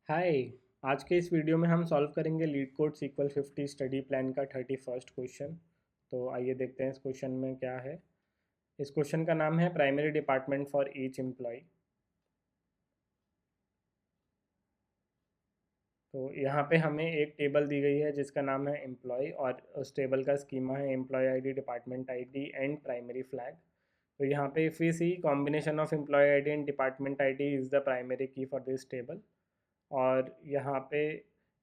हाय। आज के इस वीडियो में हम सॉल्व करेंगे LeetCode SQL 50 study plan का 31st क्वेश्चन। तो आइए देखते हैं इस क्वेश्चन में क्या है। इस क्वेश्चन का नाम है primary department for each employ. तो यहाँ पे हमें एक टेबल दी गई है जिसका नाम है एम्प्लॉय और उस टेबल का स्कीमा है employee ID, department ID and primary flag. तो यहाँ पे if we see combination of employee ID and department ID is the primary key for this table. और यहाँ पे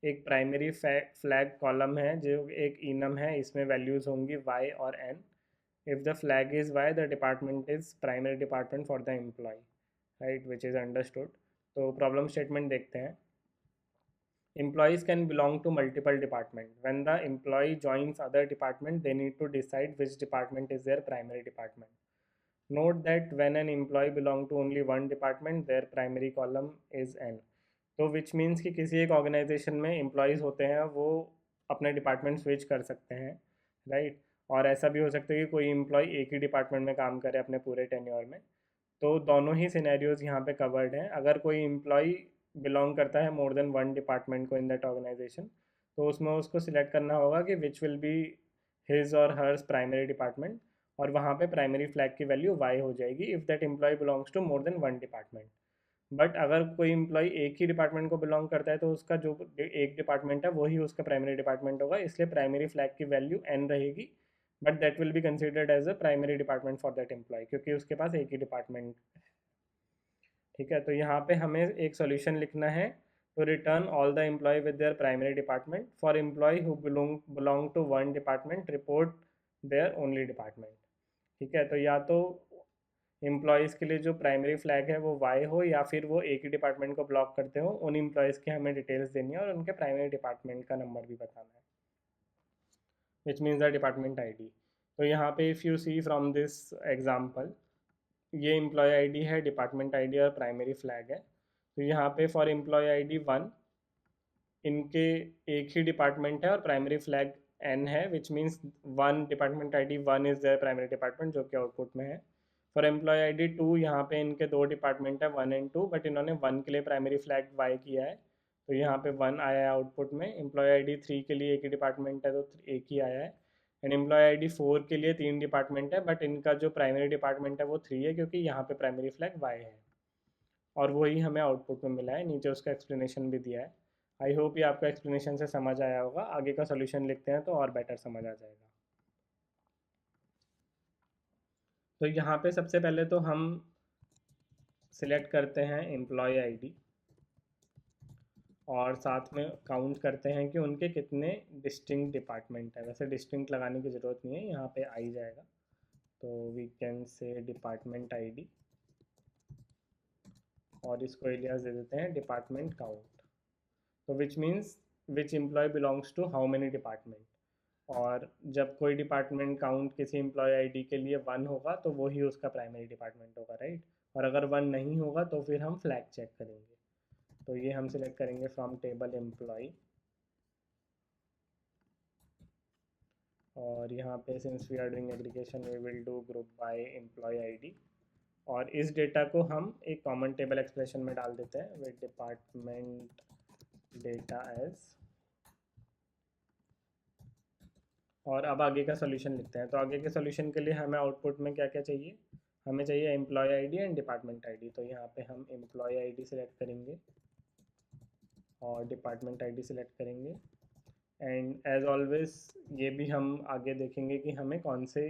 एक प्राइमरी फ्लैग कॉलम है जो एक इनम है, इसमें वैल्यूज़ होंगी y और n। If the flag is y the department is primary department for the employee, right, which is understood. तो प्रॉब्लम स्टेटमेंट देखते हैं। Employees can belong to multiple departments. When the employee joins other department, they need to decide which department is their primary department. Note that when an employee belong to only one department, their primary column is n. तो which means कि किसी एक organisation में employees होते हैं वो अपने department switch कर सकते हैं, राइट। और ऐसा भी हो सकता है कि कोई एम्प्लॉय एक ही डिपार्टमेंट में काम करे अपने पूरे टेन्योर में। तो दोनों ही सिनेरियोज यहाँ पे कवर्ड हैं। अगर कोई एम्प्लॉय बिलोंग करता है मोर देन वन डिपार्टमेंट को इन दैट ऑर्गेनाइजेशन, तो उसमें उसको सिलेक्ट करना होगा कि which will be his or hers primary department, और वहाँ पे प्राइमरी फ्लैग की वैल्यू वाई हो जाएगी if that employee belongs to more than one department. But अगर कोई एम्प्लॉय एक ही डिपार्टमेंट को बिलोंग करता है तो उसका जो एक डिपार्टमेंट है वही उसका प्राइमरी डिपार्टमेंट होगा, इसलिए प्राइमरी फ्लैग की वैल्यू एन रहेगी। But that will be considered as a primary department for that employee क्योंकि उसके पास एक ही डिपार्टमेंट। ठीक है, तो यहाँ पे हमें एक सॉल्यूशन लिखना है to return all the employee with their primary department. For employee who belong to one department report their only department. ठीक है, तो या तो एम्प्लॉयज़ के लिए जो प्राइमरी फ्लैग है वो वाई हो, या फिर वो एक ही डिपार्टमेंट को ब्लॉक करते हो। उन एम्प्लॉयज़ की हमें डिटेल्स देनी है और उनके प्राइमरी डिपार्टमेंट का नंबर भी बताना है, which means the department ID. तो यहाँ पे if you see from this example, ये एम्प्लॉय आईडी है, डिपार्टमेंट आईडी और प्राइमरी फ्लैग है। तो यहाँ पे फॉर एम्प्लॉय आईडी 1, इनके एक ही डिपार्टमेंट है और प्राइमरी फ्लैग एन है, which means one department ID 1 is there primary department जो कि आउटपुट में है। फॉर एम्प्लॉय आईडी 2, यहाँ पे इनके दो डिपार्टमेंट है 1 एंड 2, बट इन्होंने 1 के लिए प्राइमरी फ्लैग वाई किया है, तो यहाँ पे 1 आया है आउटपुट में। एम्प्लॉय आईडी 3 के लिए एक ही डिपार्टमेंट है तो एक ही आया है। एंड एम्प्लॉय आईडी 4 के लिए 3 डिपार्टमेंट है, बट इनका जो प्राइमरी डिपार्टमेंट है वो 3 है क्योंकि यहाँ पे प्राइमरी फ्लैग वाई है, और वही हमें आउटपुट में मिला है। नीचे उसका एक्सप्लेनेशन भी दिया है। आई होप ये आपका एक्सप्लेनेशन से समझ आया होगा। आगे का सोल्यूशन लिखते हैं तो और बेटर समझ आ जाएगा। तो यहाँ पे सबसे पहले तो हम सिलेक्ट करते हैं एम्प्लॉय आईडी और साथ में काउंट करते हैं कि उनके कितने डिस्टिंक्ट डिपार्टमेंट है। वैसे डिस्टिंक्ट लगाने की ज़रूरत नहीं है, यहाँ पे आई जाएगा। तो we can say department ID और इसको एलियास दे देते हैं डिपार्टमेंट काउंट। तो which means which employee belongs to how many department. और जब कोई डिपार्टमेंट काउंट किसी एम्प्लॉय आईडी के लिए 1 होगा तो वही उसका प्राइमरी डिपार्टमेंट होगा, राइट। और अगर 1 नहीं होगा तो फिर हम फ्लैग चेक करेंगे। तो ये हम सिलेक्ट करेंगे फ्रॉम टेबल एम्प्लॉय, और यहाँ पे since we are doing aggregation we will do group by employee ID. और इस डेटा को हम एक कॉमन टेबल एक्सप्रेशन में डाल देते हैं विद डिपार्टमेंट डेटा एज। और अब आगे का सोल्यूशन लिखते हैं। तो आगे के सोल्यूशन के लिए हमें आउटपुट में क्या क्या चाहिए। हमें चाहिए employee ID and department ID. तो यहाँ पे हम एम्प्लॉय आईडी सेलेक्ट करेंगे और डिपार्टमेंट आईडी सेलेक्ट करेंगे। एंड एज ऑलवेज ये भी हम आगे देखेंगे कि हमें कौन से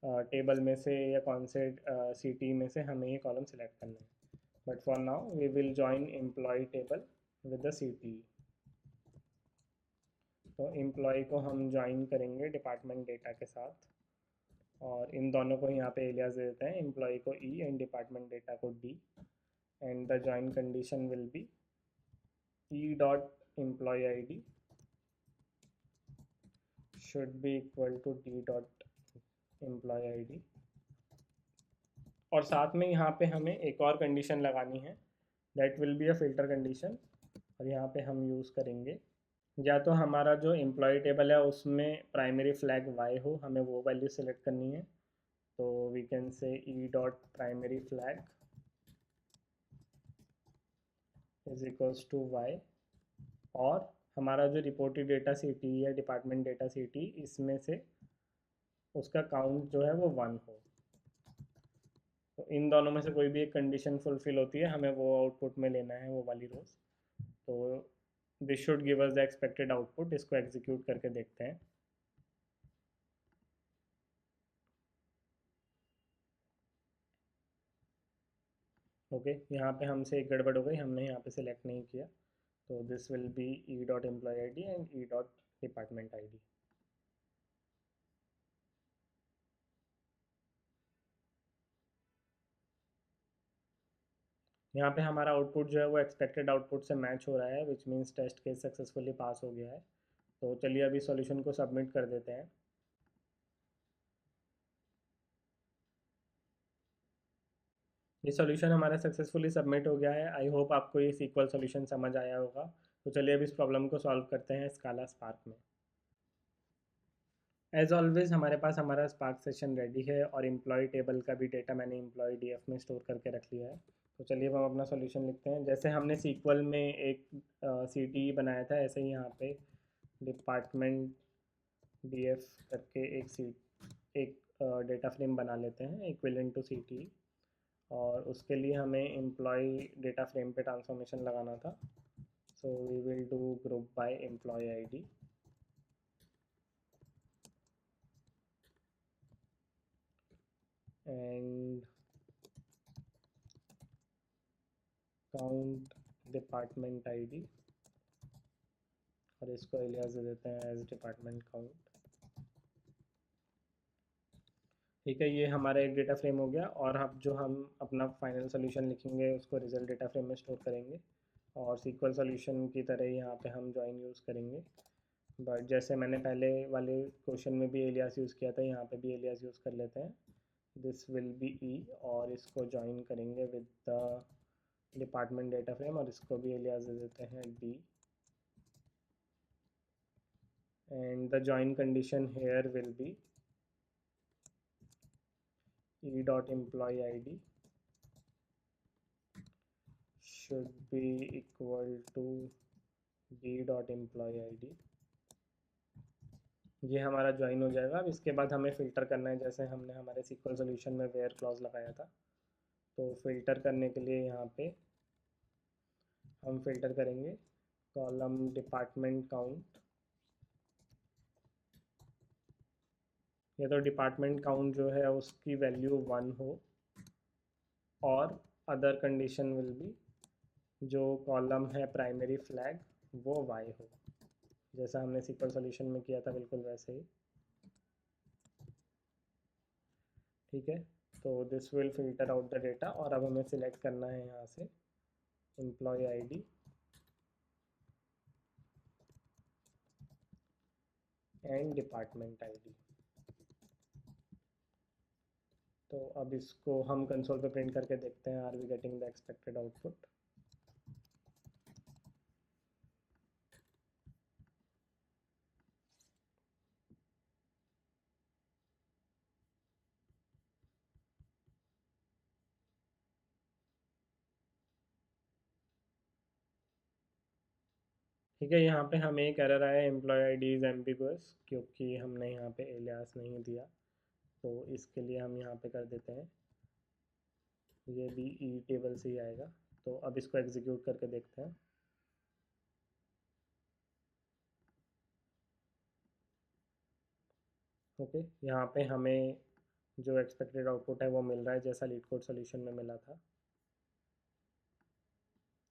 टेबल में से या कौन से सिटी में से हमें ये कॉलम सेलेक्ट करना है। But for now we will join employee table with the city. तो एम्प्लॉय को हम ज्वाइन करेंगे डिपार्टमेंट डेटा के साथ, और इन दोनों को यहाँ पे एलियास दे देते हैं, एम्प्लॉय को ई एंड डिपार्टमेंट डेटा को D. And the join condition will be E dot employee ID should be equal to D dot employee ID. और साथ में यहाँ पे हमें एक और कंडीशन लगानी है, that will be a filter condition. और यहाँ पे हम यूज़ करेंगे, या तो हमारा जो एम्प्लॉय टेबल है उसमें प्राइमरी फ्लैग वाई हो, हमें वो वैल्यू सेलेक्ट करनी है। तो we can say E dot primary flag is equals to Y, और हमारा जो रिपोर्टेड डेटा सी टी है डिपार्टमेंट डेटा सी टी, इसमें से उसका काउंट जो है वो 1 हो। तो इन दोनों में से कोई भी एक कंडीशन फुलफिल होती है, हमें वो आउटपुट में लेना है, वो वाली रोज। तो this should give us the expected output. इसको एग्जीक्यूट करके देखते हैं। ओके, यहाँ पे हमसे एक गड़बड़ हो गई, हमने यहाँ पे सिलेक्ट नहीं किया। तो this will be E dot employee I D and E dot department I D. यहाँ पे हमारा आउटपुट जो है वो एक्सपेक्टेड आउटपुट से मैच हो रहा है, which means test case successfully pass हो गया है। तो चलिए अभी सॉल्यूशन को सबमिट कर देते हैं। ये सॉल्यूशन हमारा सक्सेसफुली सबमिट हो गया है। आई होप आपको ये सीक्वल सॉल्यूशन समझ आया होगा। तो चलिए अब इस प्रॉब्लम को सॉल्व करते हैं स्काला स्पार्क में। एज ऑलवेज हमारे पास हमारा स्पार्क सेशन रेडी है, और एम्प्लॉय टेबल का भी डेटा मैंने एम्प्लॉय डीएफ में स्टोर करके रख लिया है। तो चलिए अब हम अपना सॉल्यूशन लिखते हैं। जैसे हमने सीक्वल में एक सी टी बनाया था, ऐसे ही यहाँ पे डिपार्टमेंट डीएफ करके एक डेटा फ्रेम बना लेते हैं इक्विवेलेंट टू सी टी। और उसके लिए हमें एम्प्लॉय डेटा फ्रेम पे ट्रांसफॉर्मेशन लगाना था। So we will do group by employee ID, and count department ID, और इसको एलियास दे देते हैं एज डिपार्टमेंट काउंट। ठीक है, ये हमारा एक डेटा फ्रेम हो गया। और अब जो हम अपना फाइनल सोल्यूशन लिखेंगे उसको रिजल्ट डेटा फ्रेम में स्टोर करेंगे, और सीक्वल सोल्यूशन की तरह ही यहाँ पे हम जॉइन यूज़ करेंगे। बट जैसे मैंने पहले वाले क्वेश्चन में भी एलियास यूज़ किया था, यहाँ पे भी एलियास यूज़ कर लेते हैं। दिस विल बी ई, और इसको जॉइन करेंगे with the department data frame, और इसको भी एलियास दे देते हैं D. And the join condition here will be e dot employee id should be equal to d dot employee id। ये हमारा ज्वाइन हो जाएगा। अब इसके बाद हमें फ़िल्टर करना है, जैसे हमने हमारे सीक्वल सॉल्यूशन में वेयर क्लॉज लगाया था। तो फ़िल्टर करने के लिए यहाँ पे हम फ़िल्टर करेंगे कॉलम डिपार्टमेंट काउंट, या तो डिपार्टमेंट काउंट जो है उसकी वैल्यू 1 हो, और अदर कंडीशन विल बी जो कॉलम है प्राइमरी फ्लैग वो वाई हो, जैसा हमने सीक्वल सॉल्यूशन में किया था बिल्कुल वैसे ही। ठीक है, तो this will filter out the data. और अब हमें सिलेक्ट करना है यहाँ से employee ID and department ID. तो अब इसको हम कंसोल पे प्रिंट करके देखते हैं, are we getting the expected output. ठीक है, यहाँ पे हमें एक एरर आया, एम्प्लॉय आईडी इज़ एम्बिगुअस, क्योंकि हमने यहाँ पे एलियास नहीं दिया। तो इसके लिए हम यहाँ पे कर देते हैं, ये भी ई टेबल से ही आएगा। तो अब इसको एग्जीक्यूट करके देखते हैं। ओके, यहाँ पे हमें जो एक्सपेक्टेड आउटपुट है वो मिल रहा है, जैसा लीड कोड सॉल्यूशन में मिला था।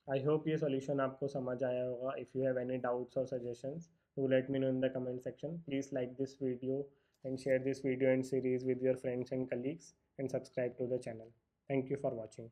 आई होप ये सॉल्यूशन आपको समझ आया होगा। If you have any doubts और suggestions, do let me know in the comment section. Please like this video and share this video and series with your friends and colleagues, and subscribe to the channel. Thank you for watching.